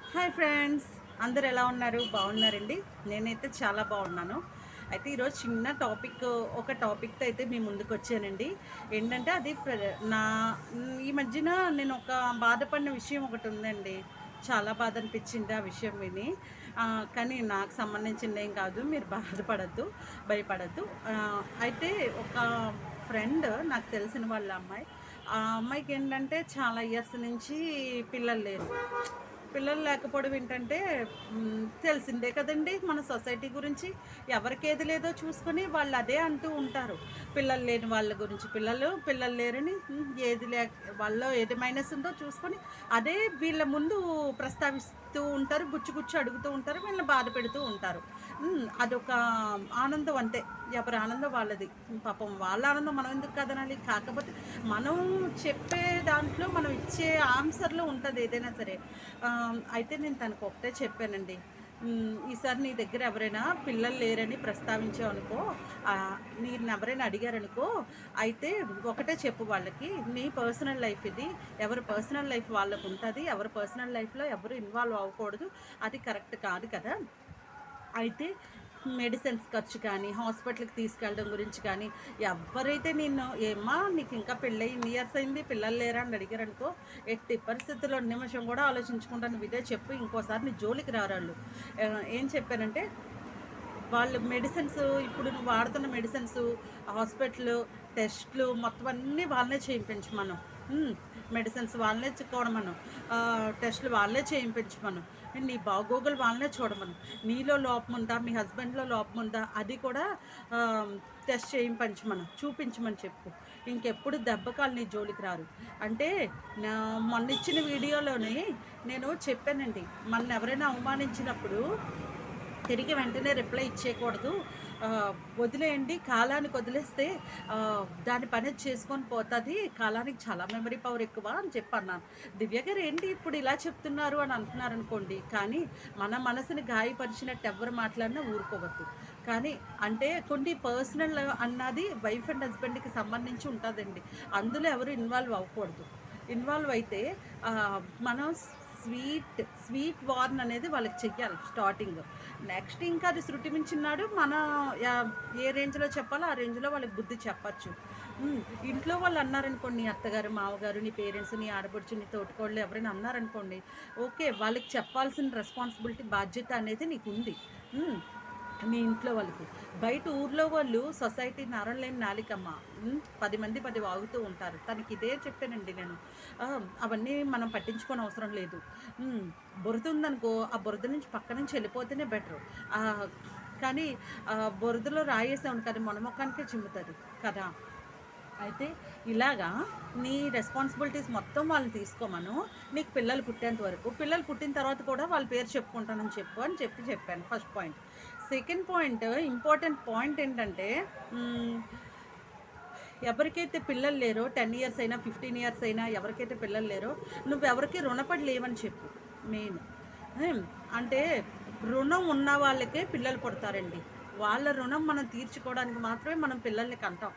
Hi friends, అందరు ఎలా ఉన్నారు? బాగున్నారండి. నేనైతే చాలా బాగున్నాను. అయితే ఈరోజు చిన్న ఒక టాపిక్తో అయితే మీ ముందుకు వచ్చానండి. ఏంటంటే అది నా ఈ మధ్యన నేను ఒక బాధపడిన విషయం ఒకటి ఉందండి. చాలా బాధ అనిపించింది ఆ విషయం విని. కానీ నాకు సంబంధించింది ఏం కాదు, మీరు బాధపడద్దు, భయపడద్దు. అయితే ఒక ఫ్రెండ్, నాకు తెలిసిన వాళ్ళ అమ్మాయి, ఆ అమ్మాయికి ఏంటంటే చాలా ఇయర్స్ నుంచి పిల్లలు లేరు. పిల్లలు లేకపోవడం ఏంటంటే తెలిసిందే కదండీ మన సొసైటీ గురించి. ఎవరికేది లేదో చూసుకొని వాళ్ళు అదే అంటూ ఉంటారు. పిల్లలు లేని వాళ్ళ గురించి, పిల్లలు లేరని, ఏది వాళ్ళలో ఏది మైనస్ ఉందో చూసుకొని అదే వీళ్ళ ముందు ప్రస్తావిస్తూ ఉంటారు. గుచ్చి అడుగుతూ ఉంటారు. వీళ్ళని బాధ పెడుతూ ఉంటారు. అదొక ఆనందం అంతే. ఎవరి ఆనందం వాళ్ళది. పాపం వాళ్ళ ఆనందం మనం ఎందుకు కాదనాలి? కాకపోతే మనం చెప్పే దాంట్లో, మనం ఇచ్చే ఆన్సర్‌లో ఉంటది ఏదైనా సరే. అయితే నేను తనకు ఒకటే చెప్పానండి. ఈసారి నీ దగ్గర ఎవరైనా పిల్లలు లేరని ప్రస్తావించావనుకో, నిన్నెవరైనా అడిగారనుకో, అయితే ఒకటే చెప్పు వాళ్ళకి, నీ పర్సనల్ లైఫ్ ఇది. ఎవరి పర్సనల్ లైఫ్ వాళ్ళకుంటది. ఎవరి పర్సనల్ లైఫ్‌లో ఎవరు ఇన్వాల్వ్ అవ్వకూడదు. అది కరెక్ట్ కాదు కదా! అయితే మెడిసిన్స్ ఖర్చు కానీ, హాస్పిటల్‌కి తీసుకెళ్ళడం గురించి కానీ, ఎవ్వరైతే నిన్ను "ఏమ్మా నీకు ఇంకా పెళ్ళై ఇన్ని ఇయర్స్ అయింది, పిల్లలు లేరా?" అని అడిగారనుకో, ఎట్టి పరిస్థితుల్లో నిమిషం కూడా ఆలోచించకుండా నువ్వు ఇదే చెప్పు. ఇంకోసారి నీ జోలికి రారాళ్ళు. ఏం చెప్పానంటే, వాళ్ళు మెడిసిన్స్, ఇప్పుడు నువ్వు వాడుతున్న మెడిసిన్స్, హాస్పిటలు, టెస్ట్‌లు మొత్తం అన్నీ వాళ్ళనే చేయించమను. మెడిసిన్స్ వాళ్ళనే కొనమను. టెస్ట్‌లు వాళ్ళే చేయించమను. నీ బాగోగులు వాళ్ళనే చూడమను. నీలో లోపం ఉందా? మీ హస్బెండ్‌లో లోపం ఉందా? అది కూడా ఆహ్, టెస్ట్ చేయించమను. చూపించమని చెప్పు. ఇంకెప్పుడు దెబ్బకాళ్ళు నీ జోలికి రారు. అంటే నా మొన్నిచ్చిన వీడియోలోని నేను చెప్పానండి. ఎవరైనా అవమానించినప్పుడు తిరిగి వెంటనే రిప్లై ఇచ్చేయకూడదు. వదిలేయండి. కాలానికి వదిలేస్తే దాని పని అది చేసుకొని పోతది. కాలానికి చాలా మెమరీ పవర్ ఎక్కువ అని చెప్పన్నాను. దివ్య గారు ఏంటి ఇప్పుడు ఇలా చెప్తున్నారు అని అంటున్నారనుకోండి. కానీ మన మనసుని గాయపరిచినట్టు ఎవ్వరు మాట్లాడినా ఊరుకోవద్దు. కానీ అంటే కొన్ని పర్సనల్ అన్నది వైఫ్ అండ్ హస్బెండ్‌కి సంబంధించి ఉంటదండి. అందులో ఎవరు ఇన్వాల్వ్ అవ్వకూడదు. ఇన్వాల్వ్ అయితే మనం స్వీట్ వార్న్ అనేది వాళ్ళకి చెయ్యాలి స్టార్టింగ్. నెక్స్ట్ ఇంకా అది శృతి మించినాడు మన ఏ రేంజ్‌లో చెప్పాలో ఆ రేంజ్‌లో వాళ్ళకి బుద్ధి చెప్పచ్చు. హ్మ్. ఇంట్లో వాళ్ళు అన్నారనుకోండి, నీ అత్తగారు, మామగారు, నీ పేరెంట్స్, నీ ఆడపడుచు, నీ తోటికోడలు ఎవరైనా అన్నారనుకోండి, ఓకే. వాళ్ళకి చెప్పాల్సిన రెస్పాన్సిబిలిటీ, బాధ్యత అనేది నీకుంది. హ్మ్. మీ ఇంట్లో వాళ్ళకి. బయట ఊర్లో వాళ్ళు సొసైటీ నరం నాలికమ్మ. 10 మంది 10 వాగుతూ ఉంటారు. తనకి ఇదే చెప్పానండి నేను. అవన్నీ మనం పట్టించుకోనవసరం లేదు. హ్మ్. బురద ఉందనుకో, ఆ బురద నుంచి పక్క నుంచి వెళ్ళిపోతేనే బెటరు. ఆహ్, కానీ బురదలో రాయేసామనుకో, అది మన మొఖానికే చిమ్ముతది కదా! అయితే ఇలాగా నీ రెస్పాన్సిబిలిటీస్ మొత్తం వాళ్ళని తీసుకోమను. నీకు పిల్లలు పుట్టేంత వరకు. పిల్లలు పుట్టిన తర్వాత కూడా వాళ్ళ పేరు చెప్పుకుంటానని చెప్పు అని చెప్పాను first point. Second point, important point ఏంటంటే, హ్మ్, ఎవరికైతే పిల్లలు లేరో 10 ఇయర్స్ అయినా, 15 ఇయర్స్ అయినా ఎవరికైతే పిల్లలు లేరో నువ్వెవరికీ రుణపడి లేవని చెప్పు మెయిన్. హ్మ్. అంటే రుణం ఉన్న వాళ్ళకే పిల్లలు పుడతారండి. వాళ్ళ రుణం మనం తీర్చుకోవడానికి మాత్రమే మనం పిల్లల్ని కంటాం.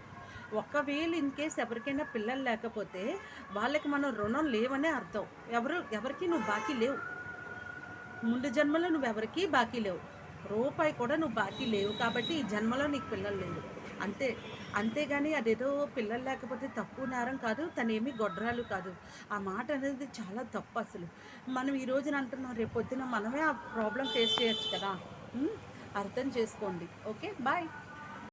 ఒకవేళ ఇన్‌కేస్ ఎవరికైనా పిల్లలు లేకపోతే వాళ్ళకి మనం రుణం లేవనే అర్థం. ఎవరికీ నువ్వు బాకీ లేవు. ముందు జన్మలో నువ్వెవరికీ బాకీ లేవు. రూపాయి కూడా నువ్వు బాకీ లేవు కాబట్టి ఈ జన్మలో నీకు పిల్లలు లేరు. అంతే. అంతేగాని అదేదో పిల్లలు లేకపోతే తప్పు, నేరం కాదు. తనేమి గొడ్రాలు కాదు. ఆ మాట అనేది చాలా తప్పసలు. మనం ఈ రోజున అంటున్నాం, రేపొద్దున మనమే ఆ ప్రాబ్లమ్ ఫేస్ చేయొచ్చు కదా! హ్మ్. అర్థం చేసుకోండి. ఓకే. బాయ్.